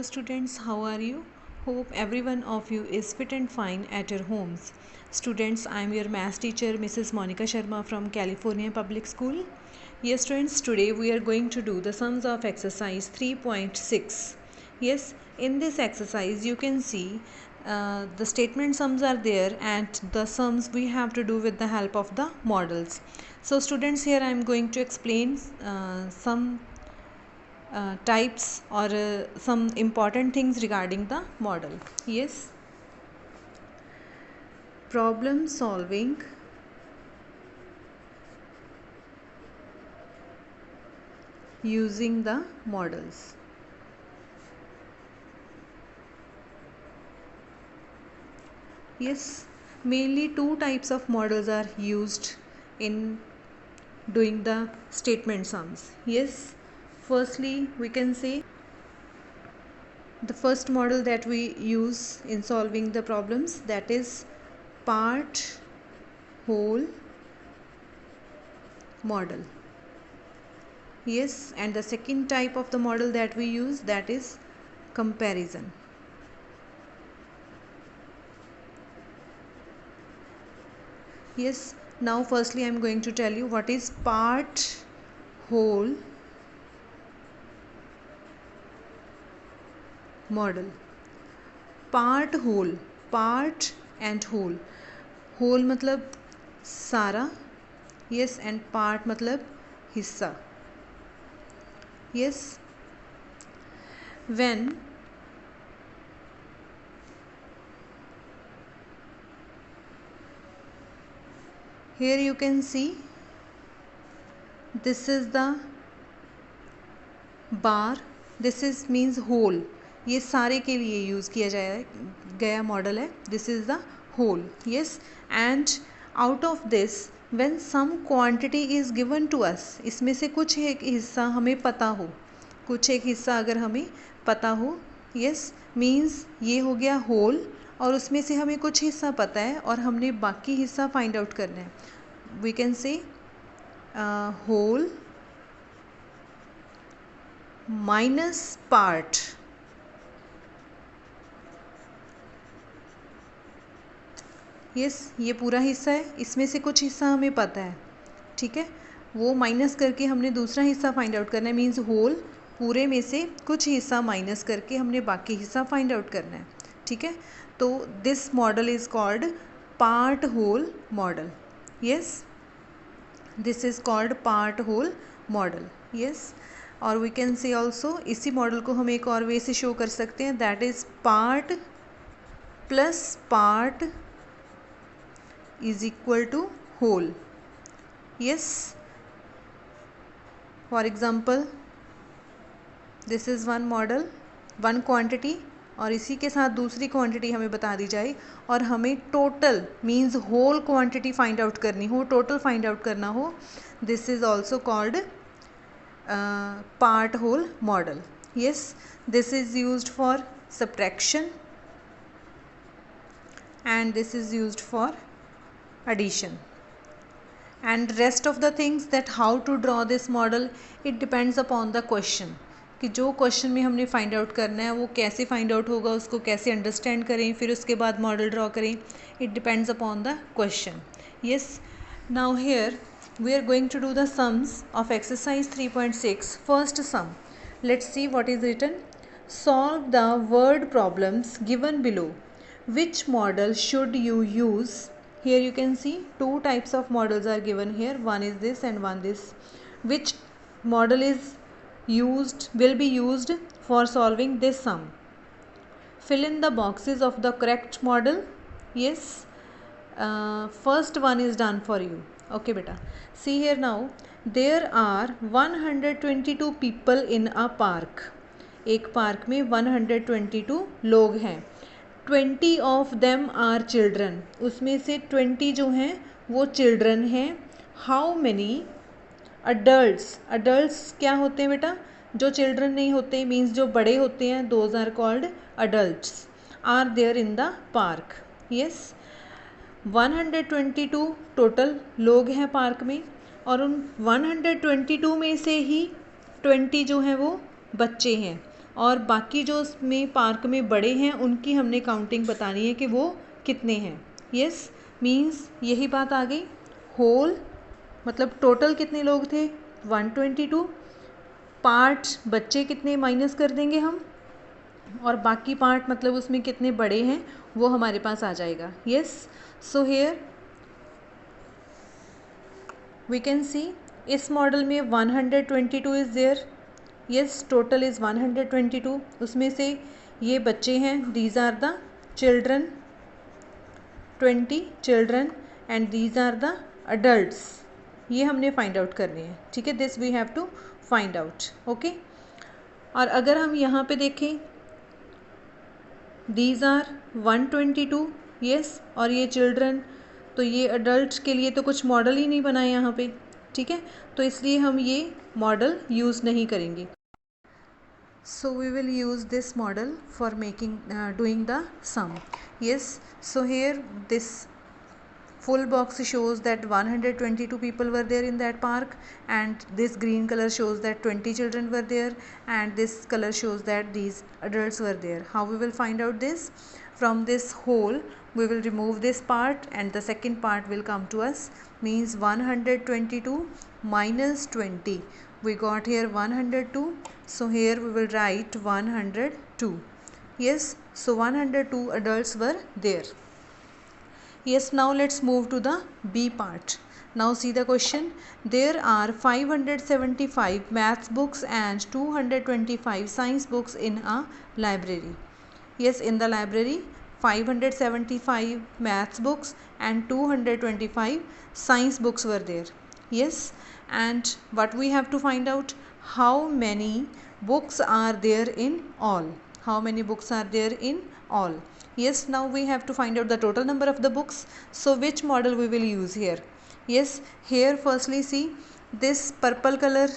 students, how are you? Hope every one of you is fit and fine at your homes. Students, I am your math teacher Mrs. Monica Sharma from California Public School. Yes students, today we are going to do the sums of exercise 3.6. Yes, in this exercise you can see the statement sums are there and the sums we have to do with the help of the models. So students, here I am going to explain some types or some important things regarding the model. Yes, problem solving using the models. Yes, mainly two types of models are used in doing the statement sums. Yes, firstly we can say the first model that we use in solving the problems, that is part whole model. Yes, and the second type of the model that we use, that is comparison. Yes, now firstly I am going to tell you what is part whole model. Part whole, part and whole. whole मतलब सारा, yes, and part मतलब हिस्सा. Yes, when here you can see this is the bar, this is means whole. ये सारे के लिए use किया गया मॉडल है. This is the whole. Yes, and out of this when some quantity is given to us, इसमें से कुछ एक हिस्सा हमें पता हो, कुछ एक हिस्सा अगर हमें पता हो, यस, मीन्स ये हो गया होल, और उसमें से हमें कुछ हिस्सा पता है और हमने बाकी हिस्सा फाइंड आउट करना है. We can say whole minus part. Yes, ये पूरा हिस्सा है, इसमें से कुछ हिस्सा हमें पता है, ठीक है, वो माइनस करके हमने दूसरा हिस्सा फाइंड आउट करना है. मीन्स होल पूरे में से कुछ हिस्सा माइनस करके हमने बाकी हिस्सा फाइंड आउट करना है, ठीक है. तो this model is called part whole model. Yes, this is called part whole model. Yes, और वी कैन से ऑल्सो, इसी मॉडल को हम एक और वे से शो कर सकते हैं, that is part plus part is equal to whole. Yes, for example this is one model, one quantity, और इसी के साथ दूसरी क्वांटिटी हमें बता दी जाए और हमें total means whole quantity find out करनी हो, टोटल फाइंड आउट करना हो. This is also called part whole model. Yes, this is used for subtraction and this is used for addition, and rest of the things that how to draw this model, it depends upon the question, कि जो question में हमने find out करना है वो कैसे find out होगा, उसको कैसे अंडरस्टैंड करें, फिर उसके बाद मॉडल ड्रॉ करें. It depends upon the question. Yes, now here we are going to do the sums of exercise 3.6. First sum, let's see what is written. Solve the word problems given below. Which model should you use? Here you can see two types of models are given here. One is this and one this. Which model will be used for solving this sum? Fill in the boxes of the correct model. Yes, first one is done for you. Okay beta, see here now, there are 122 people in a park. एक park में 122 लोग हैं. 20 of them are children, उसमें से 20 जो हैं वो children हैं. हाउ मैनी अडल्ट्स, अडल्ट्स क्या होते हैं बेटा, जो चिल्ड्रन नहीं होते, मीन्स जो बड़े होते हैं, those are called adults, are there in the park. Yes, 122 total लोग हैं पार्क में, और उन 122 में से ही 20 जो हैं वो बच्चे हैं. और बाकी जो उसमें पार्क में बड़े हैं उनकी हमने काउंटिंग बतानी है कि वो कितने हैं। यस, मीन्स यही बात आ गई। होल मतलब टोटल कितने लोग थे 122, पार्ट बच्चे कितने माइनस कर देंगे हम, और बाकी पार्ट मतलब उसमें कितने बड़े हैं वो हमारे पास आ जाएगा। Yes, so here we can see इस मॉडल में 122 is there. Yes, total is 122। उसमें से ये बच्चे हैं, these are the children, 20 children, and these are the adults. ये हमने फाइंड आउट करने हैं, ठीक है, this we have to find out. Okay, और अगर हम यहाँ पे देखें दीज आर 122, यस, और ये चिल्ड्रन, तो ये अडल्ट के लिए तो कुछ मॉडल ही नहीं बना है यहाँ पे, ठीक है, तो इसलिए हम ये मॉडल यूज़ नहीं करेंगे। So we will use this model for making doing the sum. Yes, so here this full box shows that 122 people were there in that park, and this green color shows that 20 children were there, and this color shows that these adults were there. How we will find out this? From this whole we will remove this part and the second part will come to us, means 122 minus 20. We got here 102, so here we will write 102. Yes, so 102 adults were there. Yes, now let's move to the B part. Now see the question. There are 575 maths books and 225 science books in a library. Yes, in the library 575 maths books and 225 science books were there. Yes, and what we have to find out, how many books are there in all. How many books are there in all? Yes, now we have to find out the total number of the books. So which model we will use here? Yes, here firstly see this purple color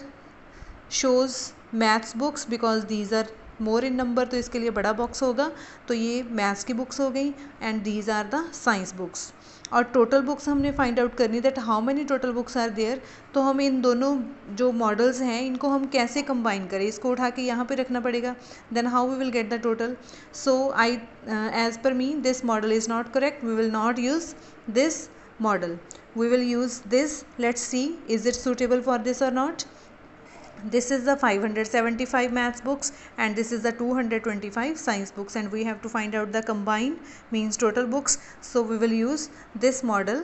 shows maths books because these are more in number, तो इसके लिए बड़ा box होगा, तो ये maths की books हो गई, and these are the science books. और टोटल बुक्स हमने फाइंड आउट करनी that how many total books are there. तो हम इन दोनों जो मॉडल्स हैं इनको हम कैसे कंबाइन करें, इसको उठा के यहाँ पे रखना पड़ेगा, then how we will get the total. So I as per me this model is not correct, we will not use this model, we will use this. Let's see is it suitable for this or not. This is the 575 maths books and this is the 225 science books, and we have to find out the combined means total books, so we will use this model.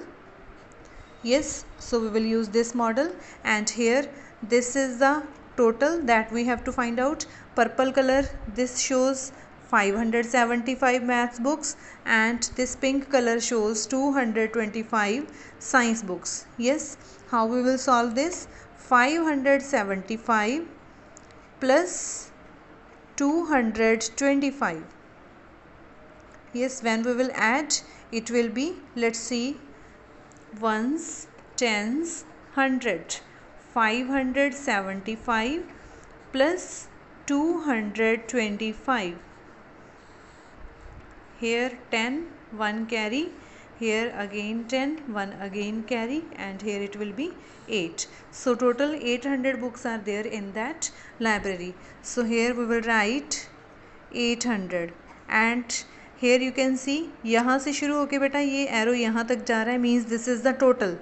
Yes, so we will use this model, and here this is the total that we have to find out. Purple color, this shows 575 maths books, and this pink color shows 225 science books. Yes, how we will solve this? 575 plus 225. Yes, when we will add it will be, let's see, ones, tens, 100. 575 plus 225. Here 10, 1 carry, here again 10, 1 again carry, and here it will be 8. So total 800 books are there in that library. So here we will write 800, and here you can see यहाँ से शुरू होके बेटा ये arrow यहाँ तक जा रहा है, means this is the total.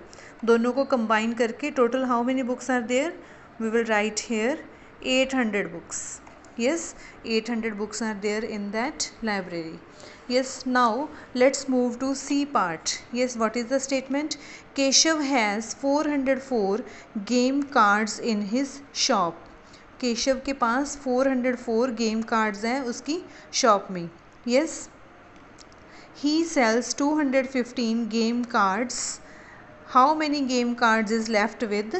दोनों को कंबाइन करके total how many books are there, we will write here 800 books. Yes, 800 books are there in that library. Yes, now let's move to C part. Yes, what is the statement? Keshav has 404 game cards in his shop. Keshav के पास 404 game cards हैं उसकी shop में. Yes, he sells 215 game cards. How many game cards is left with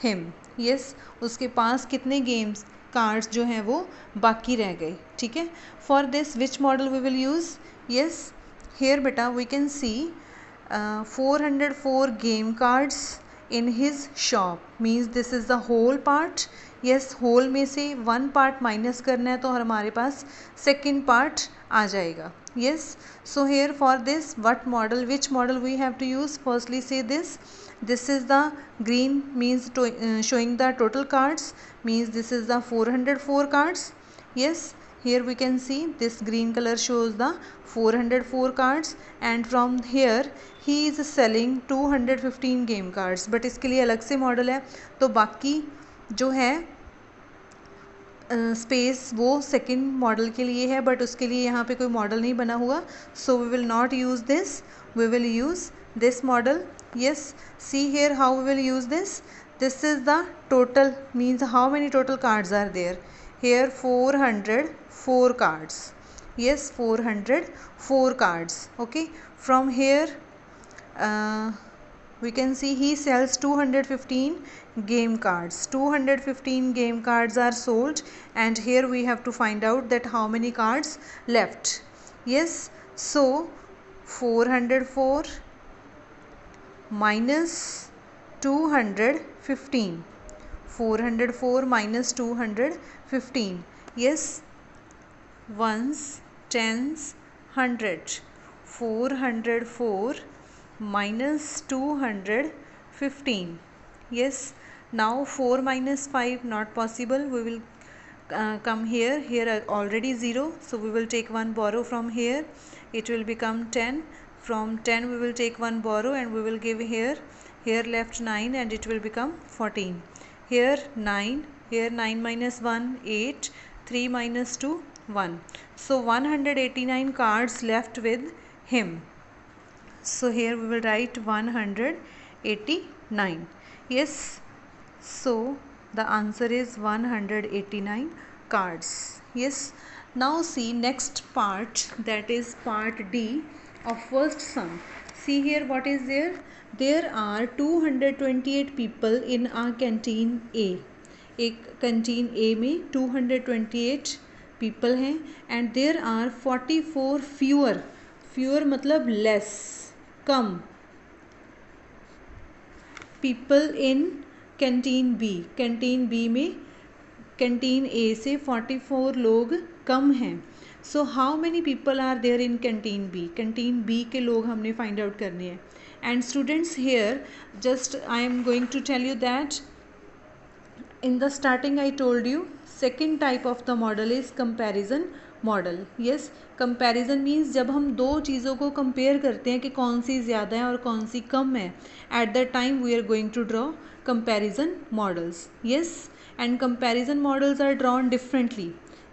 him? Yes, उसके पास कितने games cards जो हैं वो बाकी रह गए. ठीक है, for this which model we will use? Yes, here बेटा we can see 404 game cards in his shop, means this is the whole part. Yes, whole में से वन पार्ट माइनस करना है तो हमारे पास सेकेंड पार्ट आ जाएगा. Yes, so here for this what model, which model we have to use? Firstly say this is the green means showing the total cards, means this is the 404 cards, Yes, here we can see this green color shows the 404 cards, and from here he is selling 215 game cards. But इसके लिए अलग से model है, तो बाकी जो है space वो सेकंड मॉडल के लिए है, बट उसके लिए यहाँ पे कोई मॉडल नहीं बना हुआ. So we will not use this, we will use this model. Yes, see here how we will use this. This is the total, means how many total cards are there. Here 404 cards. Yes, 404 cards. Okay, from here we can see he sells 215 game cards. 215 game cards are sold, and here we have to find out that how many cards left. Yes, so 404 minus 215, 404 minus 215. Yes, ones, tens, hundred. 404 minus 215. Yes, now 4 minus 5 not possible. We will come here. Here are already 0, so we will take one borrow from here. It will become 10. From 10 we will take one borrow and we will give here. Here left 9 and it will become 14. Here 9. Here 9 minus 1 8. 3 minus 2 1. So 189 cards left with him. So here we will write 189. Yes, so the answer is 189 cards. Yes, now see next part, that is part D of first sum. See here what is there. There are 228 people in a canteen A. एक canteen A में 228 people हैं, and there are 44 fewer मतलब less, कम, people in canteen B. Canteen B में canteen A से 44 लोग कम हैं. So how many people are there in canteen B. Canteen B के लोग हमने फाइंड आउट करने हैं. And students here just I am going to tell you that in the starting I told you second type of the model is comparison model. Yes, comparison means जब हम दो चीज़ों को compare करते हैं कि कौन सी ज़्यादा है और कौन सी कम है, at that time we are going to draw comparison models. Yes, and comparison models are drawn differently,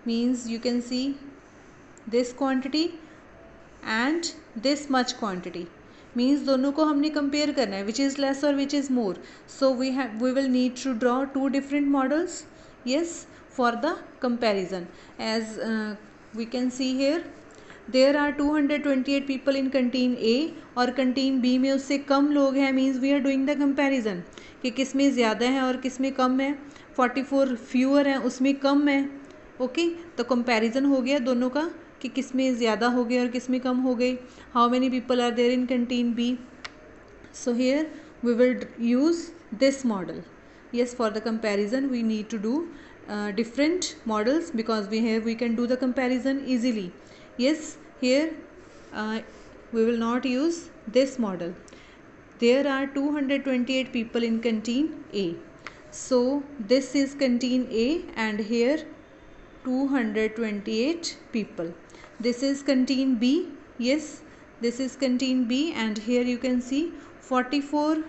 means you can see this quantity and this much quantity, means दोनों को हमने कंपेयर करना है, विच इज़ लेस और which is more. So we will need to draw two different models. Yes, for the comparison. As we can see here there are 228 people in canteen A, और canteen B में उससे कम लोग हैं, means we are doing the comparison कि किस में ज़्यादा है और किस में कम है. 44 फ्यूअर हैं, उसमें कम है. ओके, तो कंपेरिजन हो गया दोनों का कि किस में ज़्यादा हो गई और किस में कम हो गई. How many people are there in canteen B. So here we will use this model. yes, for the comparison we need to do different models because we can do the comparison easily. Yes, here we will not use this model. There are 228 people in canteen A. So this is canteen A and here 228 people. This is canteen B. Yes, this is canteen B and here you can see 44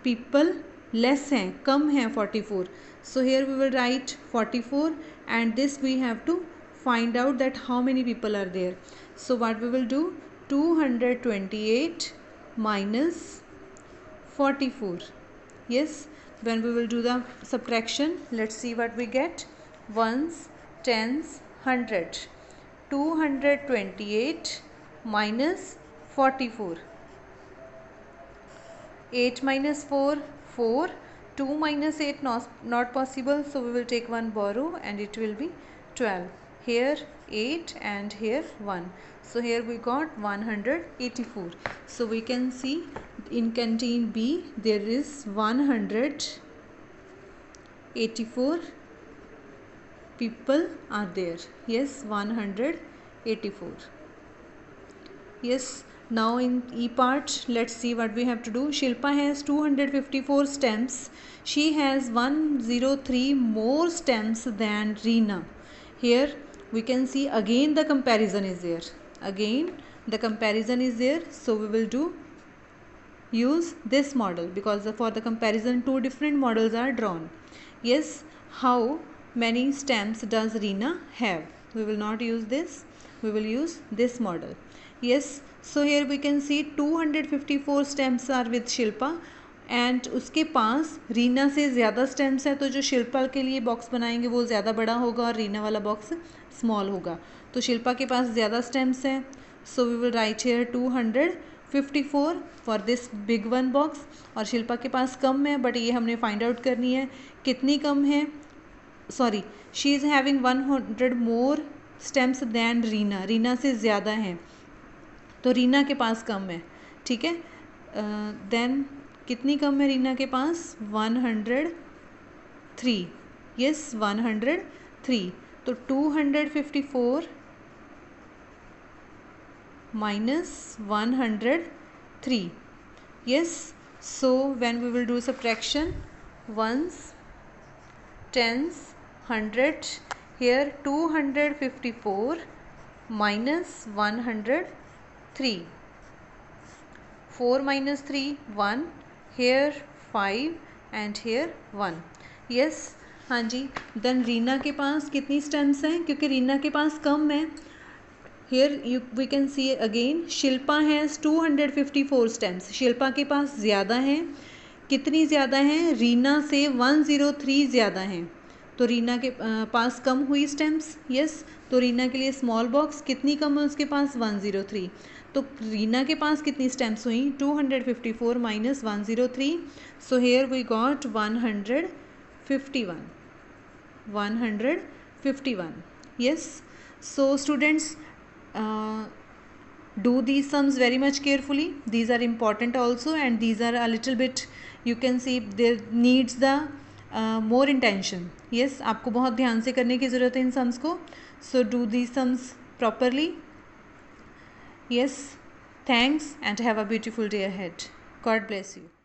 people less हैं, कम हैं 44. So here we will write 44 and this we have to find out that how many people are there. So what we will do, 228 minus 44. Yes, when we will do the subtraction, let's see what we get. Ones, tens, hundred. 228 minus 44. 8 minus 4, 4. 2 minus 8 not possible, so we will take one borrow and it will be 12. Here 8 and here 1. So here we got 184. So we can see in canteen B there is 184 people are there. Yes, 184. Yes, Now in E part, let's see what we have to do. Shilpa has 254 stems. She has 103 more stems than Reena. Here we can see again the comparison is there. Again the comparison is there. So we will use this model because for the comparison two different models are drawn. Yes, how many stems does Reena have? We will not use this. We will use this model. Yes, so here we can see 254 stems are with Shilpa and उसके पास रीना से ज़्यादा stems है, तो जो शिल्पा के लिए box बनाएंगे वो ज़्यादा बड़ा होगा और रीना वाला बॉक्स स्मॉल होगा. तो शिल्पा के पास ज़्यादा स्टेम्स है, so we will write here 254 for this big one box. और शिल्पा के पास कम है, बट ये हमने फाइंड आउट करनी है कितनी कम है. Sorry, she is having 100 more stems than Reena. Reena से ज़्यादा हैं, तो रीना के पास कम है. ठीक है, देन कितनी कम है रीना के पास? 103. यस, 103. तो 254 minus 103. Yes, so when we will do subtraction, ones, tens, hundred, here 254 minus 103. 4 minus 3, 1, here 5 and here 1. Yes, हाँ जी. देन रीना के पास कितनी स्टेम्स हैं? क्योंकि रीना के पास कम है. Here we can see again Shilpa has 254 stems. Shilpa के पास ज़्यादा हैं. कितनी ज़्यादा हैं? रीना से 103 ज़्यादा हैं. तो रीना के पास कम हुई स्टेम्स. यस, तो रीना के लिए स्मॉल बॉक्स. कितनी कम है उसके पास? 103. तो रीना के पास कितनी स्टेम्स हुई? 254 minus 103. So here we got 151. 151. Yes, so students, do these sums very much carefully. These are important also, and these are a little bit, you can see there needs the more intention. Yes, आपको बहुत ध्यान से करने की ज़रूरत है इन sums को. So do these sums properly. Yes, thanks and have a beautiful day ahead. God bless you.